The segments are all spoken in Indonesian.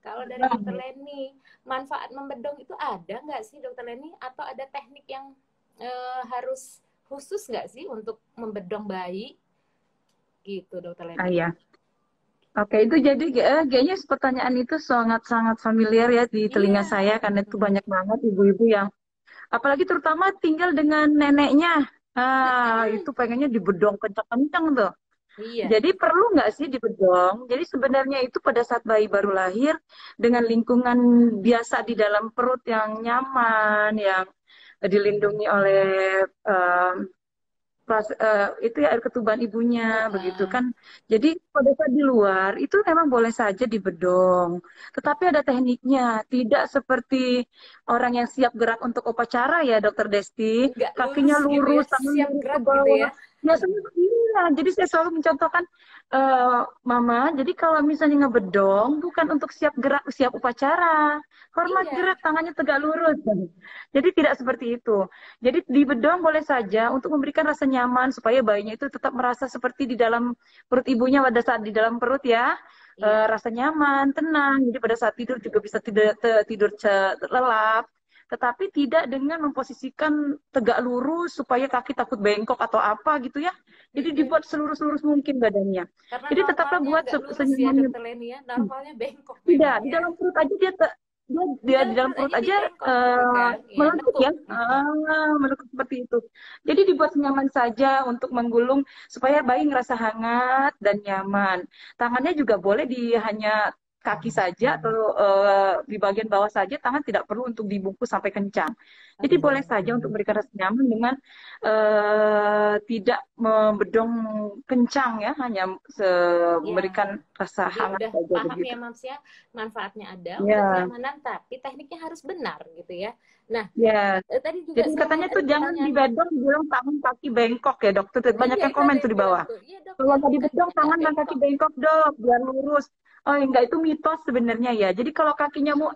Kalau dari Dokter Leni, manfaat membedong itu ada nggak sih Dokter Leni? Atau ada teknik yang harus khusus nggak sih untuk membedong bayi? Gitu Dokter Ah, Leni. ya. Oke, itu jadi kayaknya pertanyaan itu sangat-sangat familiar ya di telinga Iya. saya karena itu banyak banget ibu-ibu yang apalagi terutama tinggal dengan neneknya. Ah, itu pengennya dibedong kencang-kencang tuh. Iya. Jadi perlu nggak sih dibedong? Jadi sebenarnya itu pada saat bayi baru lahir dengan lingkungan biasa di dalam perut yang nyaman, yang dilindungi oleh itu ya air ketuban ibunya begitu Heeh. kan. Jadi pada saat di luar itu memang boleh saja dibedong, tetapi ada tekniknya. Tidak seperti orang yang siap gerak untuk upacara ya, Dokter Desti, Nggak kakinya lurus gitu ya, lurus, tangan siap lurus ke gerak gitu bawah. ya. Biasanya iya. Jadi saya selalu mencontohkan eh, Mama. Jadi kalau misalnya ngebedong bukan untuk siap gerak, siap upacara. Hormat Iya. gerak, tangannya tegak lurus. Jadi tidak seperti itu. Jadi di bedong boleh saja untuk memberikan rasa nyaman supaya bayinya itu tetap merasa seperti di dalam perut ibunya pada saat di dalam perut ya. Iya. Rasa nyaman, tenang. Jadi pada saat tidur juga bisa tidur lelap. Tetapi tidak dengan memposisikan tegak lurus supaya kaki takut bengkok atau apa gitu ya. Jadi Mm-mm. dibuat selurus-lurus mungkin badannya. Karena Jadi tetaplah normalnya buat nggak lurus ya senyamannya. Dokter Leni ya. Normalnya bengkok Tidak, memang di ya. dalam perut aja Di dia di dalam dalam perut perut aja dia aja bengkok gitu kan. Iya, melengkung nekuk. ya, melengkung seperti itu. Jadi dibuat nyaman saja untuk menggulung supaya bayi ngerasa hangat dan nyaman. Tangannya juga boleh di hanya kaki saja atau di bagian bawah saja, tangan tidak perlu untuk dibungkus sampai kencang. Jadi boleh Oke. saja untuk berikan rasa nyaman dengan tidak membedong kencang ya, hanya Ya, memberikan rasa jadi hangat udah saja paham ya begitu. Mams ya, manfaatnya ada untuk Ya. kenyamanan, tapi tekniknya harus benar gitu ya. Nah, Ya, tadi juga jadi saya mau katanya tuh ada jangan pertanyaan. dibedong bilang tangan kaki bengkok ya dokter. Banyak Iya, yang itu komen ada tuh yang di bilang bawah. tuh, iya dok, Kalau biar tadi bedong kakinya nggak tangan dan kaki bengkok. bengkok dok, biar lurus. Oh enggak, itu mitos sebenarnya ya. Jadi kalau kakinya mau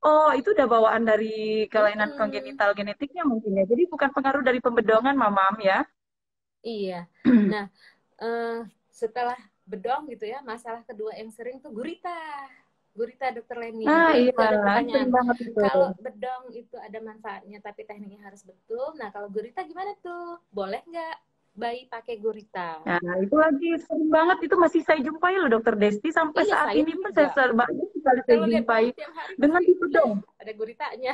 oh itu udah bawaan dari kelainan Mm-mm. kongenital genetiknya mungkin ya. Jadi bukan pengaruh dari pembedongan mamam ya. Iya. Nah, eh, setelah bedong gitu ya, masalah kedua yang sering tuh gurita. Gurita Dokter Leni. Nah Jadi iya, juga ada pertanyaan, sering banget itu. kalau bedong itu ada manfaatnya tapi tekniknya harus betul. Nah, kalau gurita gimana tuh? Boleh nggak bayi pakai gurita? Nah, itu lagi sering banget itu masih saya jumpai loh Dokter Desti sampai Iya, saat saya ini pun juga. banyak sekali saya Kalau lihat jumpai bayi tiap hari dengan pasti, tipe deh, dong. ada guritanya.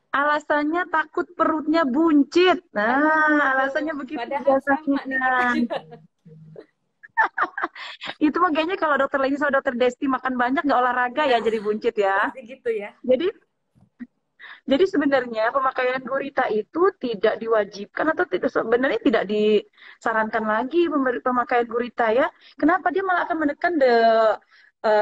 Alasannya takut perutnya buncit. Nah, alasannya Aduh, begitu padahal sama nih biasanya. kita juga. Itu mah kayaknya kalau dokter Leni sama dokter Desti makan banyak nggak olahraga ya Nah, jadi buncit ya. pasti gitu ya. Jadi jadi sebenarnya pemakaian gurita itu tidak diwajibkan atau tidak sebenarnya tidak disarankan lagi pemakaian gurita ya. Kenapa dia malah akan menekan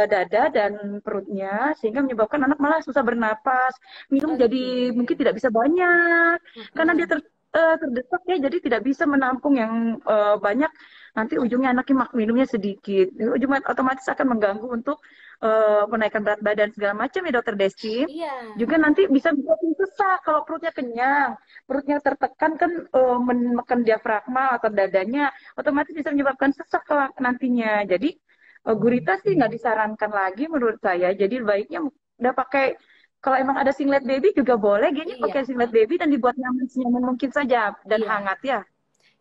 dada dan perutnya sehingga menyebabkan anak malah susah bernapas, minum Oke. jadi mungkin tidak bisa banyak karena dia Mm-mm. terdesak ya jadi tidak bisa menampung yang banyak, nanti ujungnya anaknya minumnya sedikit, ujungnya otomatis akan mengganggu untuk menaikkan berat badan segala macam ya dokter Desti. Iya. Juga nanti bisa bikin sesak kalau perutnya kenyang, perutnya tertekan kan menekan diafragma atau dadanya, otomatis bisa menyebabkan sesak kelak nantinya. Jadi gurita sih nggak disarankan lagi menurut saya. Jadi baiknya udah pakai, kalau emang ada singlet baby juga boleh, gini pakai Iya. singlet baby dan dibuat nyaman senyaman mungkin saja dan Iya. hangat ya.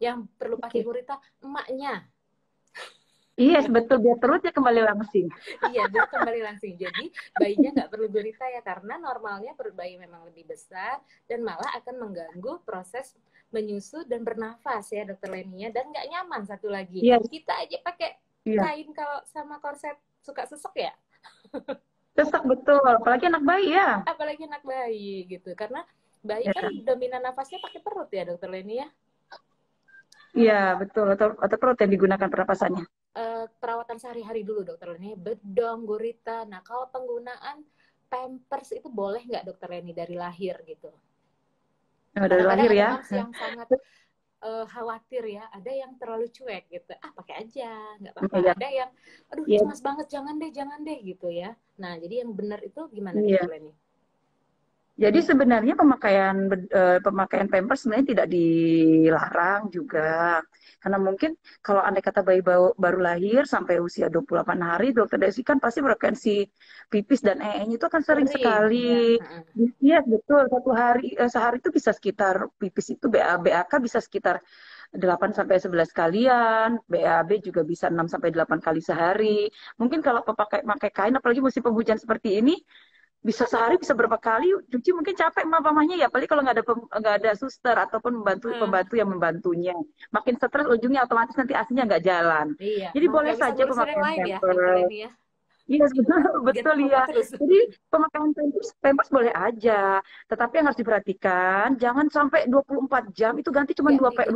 Yang perlu pakai Oke. gurita emaknya. Iya, yes, betul biar perutnya kembali langsing. Iya, biar kembali langsing. Jadi bayinya nggak perlu gurita ya, karena normalnya perut bayi memang lebih besar dan malah akan mengganggu proses menyusu dan bernafas ya Dokter Lenia, dan nggak nyaman satu lagi. Iya, Kita aja pakai iya. kain kalau sama korset suka sesek ya, Sesak betul, apalagi anak bayi ya. apalagi anak bayi gitu. Karena bayi kan Ya. dominan nafasnya pakai perut ya Dokter Lenia. Iya, betul. Atau perut yang digunakan pernapasannya. Perawatan sehari-hari dulu Dokter Leni, bedong, gurita. Nah, kalau penggunaan pampers itu boleh nggak Dokter Leni dari lahir gitu? Nah, dari Kadang-kadang lahir ada ya. mams yang sangat khawatir ya, ada yang terlalu cuek gitu, pakai aja nggak apa-apa, Iya, ada yang aduh iya, cemas banget, jangan deh gitu ya. Nah, jadi yang benar itu gimana nih iya. Dokter Leni? Jadi sebenarnya pemakaian Pampers sebenarnya tidak dilarang juga. Karena mungkin kalau andai kata bayi baru lahir sampai usia 28 hari, dokter Desi kan pasti frekuensi pipis dan ee-nya itu akan sering Sering ya. sekali. Heeh. Iya, betul. Sehari itu bisa sekitar pipis itu BAK bisa sekitar 8 sampai 11 kalian, BAB juga bisa 6 sampai 8 kali sehari. Mungkin kalau pakai kain apalagi musim penghujan seperti ini bisa sehari bisa berapa kali cuci mungkin capek mamanya ya apalagi kalau nggak ada suster ataupun pembantu Heeh. pembantu yang membantunya makin stres ujungnya otomatis nanti asinya nggak jalan Iya, jadi malah boleh nggak bisa saja ngurusin yang pemakaian lain ya, dokter pampers. Leni ya. Iya, betul, Ganti betul ya. popok terus. Jadi pemakaian pampers boleh aja, tetapi yang harus diperhatikan jangan sampai 24 jam itu ganti cuma dua kali.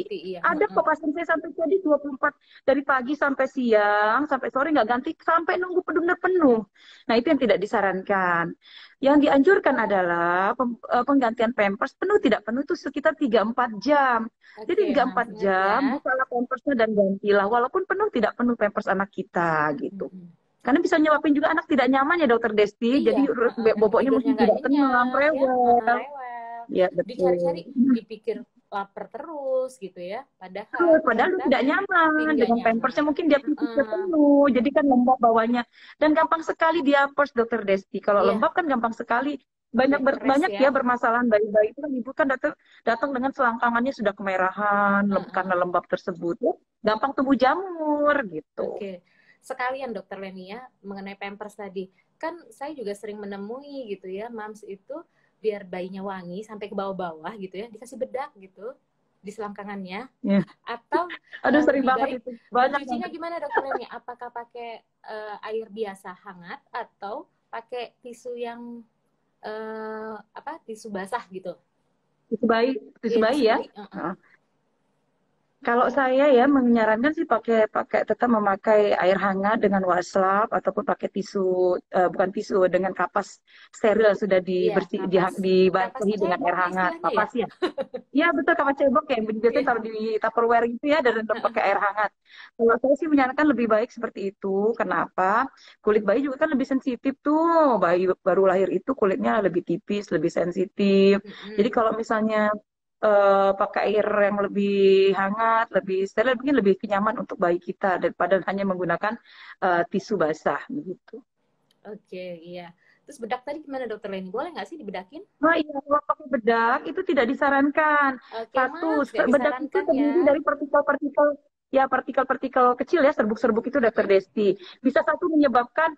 Ganti-ganti, iya. Ada Heeh. kok pasien saya sampai jadi 24 dari pagi sampai siang, sampai sore nggak ganti sampai nunggu benar penuh. Nah, itu yang tidak disarankan. Yang dianjurkan adalah penggantian pampers penuh tidak penuh itu sekitar 3-4 jam. Jadi Oke, tiga Mams, empat ingat jam ya. bukalah pampersnya dan gantilah walaupun penuh tidak penuh pampers anak kita gitu. Mm-mm. Karena bisa nyebabin juga anak tidak nyaman ya dokter Desti. Iya, Jadi heeh, nanti boboknya tidurnya mungkin nggak tidak tenang, nyenyak ya, heeh, rewel. rewel. Ya Dicari-cari, betul. dipikir lapar terus gitu ya. Padahal Betul, padahal ternyata dia tidak bikin nyaman nggak dengan pampersnya nyaman. mungkin dia pipisnya Heeh. penuh, jadi kan lembab bawahnya dan gampang sekali dia pers dokter Desti. Kalau Iya, lembab kan gampang sekali depres banyak ya. ya bermasalahan bayi-bayi itu kan ibu kan datang datang dengan selangkangannya sudah kemerahan karena Heeh. lembab tersebut. Ya, gampang tumbuh jamur gitu. Oke. Sekalian dokter Leni ya, mengenai pampers tadi. Kan saya juga sering menemui gitu ya, Mams itu biar bayinya wangi sampai ke bawah-bawah gitu ya, dikasih bedak gitu di selangkangannya. Ya. Atau Aduh sering lebih banget baik itu. Banyak mencucinya banget. gimana dokter Leni? Apakah pakai air biasa hangat atau pakai tisu yang apa tisu basah gitu? Tisu bayi, tisu Iya bayi tisu ya. bayi. Kalau saya ya menyarankan sih pakai pakai tetap memakai air hangat dengan wastafel ataupun pakai tisu bukan tisu dengan kapas steril sudah Iya kapas. Kapas dibasahi dengan air cebok hangat. istilahnya ya. Kapas ya? Iya betul kapas cebok ya yang biasanya Iya. taruh di Tupperware gitu ya dan pakai air hangat. Kalau saya sih menyarankan lebih baik seperti itu. Kenapa? Kulit bayi juga kan lebih sensitif tuh. Bayi baru lahir itu kulitnya lebih tipis, lebih sensitif. Jadi Mm-mm. kalau misalnya pakai air yang lebih hangat, lebih steril, mungkin lebih nyaman untuk bayi kita daripada hanya menggunakan tisu basah begitu. Oke iya. Terus bedak tadi gimana dokter Leni? Boleh nggak sih dibedakin? Nah, iya, kalau pakai bedak itu tidak disarankan. Oke Satu, Mams, nggak bedak itu disarankan ya. terdiri dari partikel-partikel, ya partikel-partikel kecil ya, serbuk-serbuk itu dokter Mm-mm. Desti. Bisa satu menyebabkan,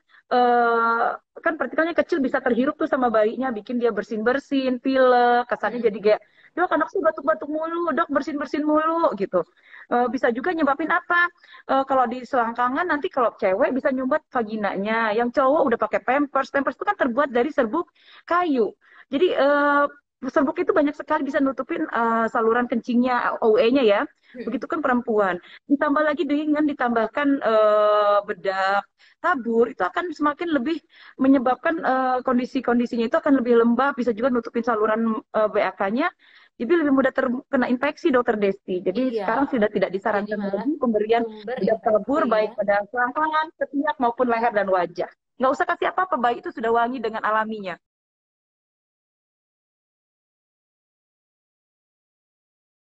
kan partikelnya kecil bisa terhirup tuh sama bayinya, bikin dia bersin-bersin, pilek, kesannya Mm-mm. jadi kayak, dok anak sih batuk-batuk mulu, dok bersin-bersin mulu gitu. Bisa juga nyebabin apa? Kalau di selangkangan nanti kalau cewek bisa nyumbat vaginanya, yang cowok udah pakai pampers. Pampers itu kan terbuat dari serbuk kayu. Jadi serbuk itu banyak sekali bisa nutupin saluran kencingnya, OE-nya ya. Mm-mm. Begitupun perempuan. Ditambah lagi dengan ditambahkan bedak tabur itu akan semakin lebih menyebabkan kondisi-kondisinya itu akan lebih lembab, bisa juga nutupin saluran BAK-nya. Jadi lebih mudah terkena infeksi dokter Desti. Jadi Iya. sekarang sudah tidak Jadi disarankan malah lagi pemberian sumber bedak infeksi tabur ya. baik pada selangkangan, ketiak maupun leher dan wajah. Nggak usah kasih apa-apa, bayi itu sudah wangi dengan alaminya.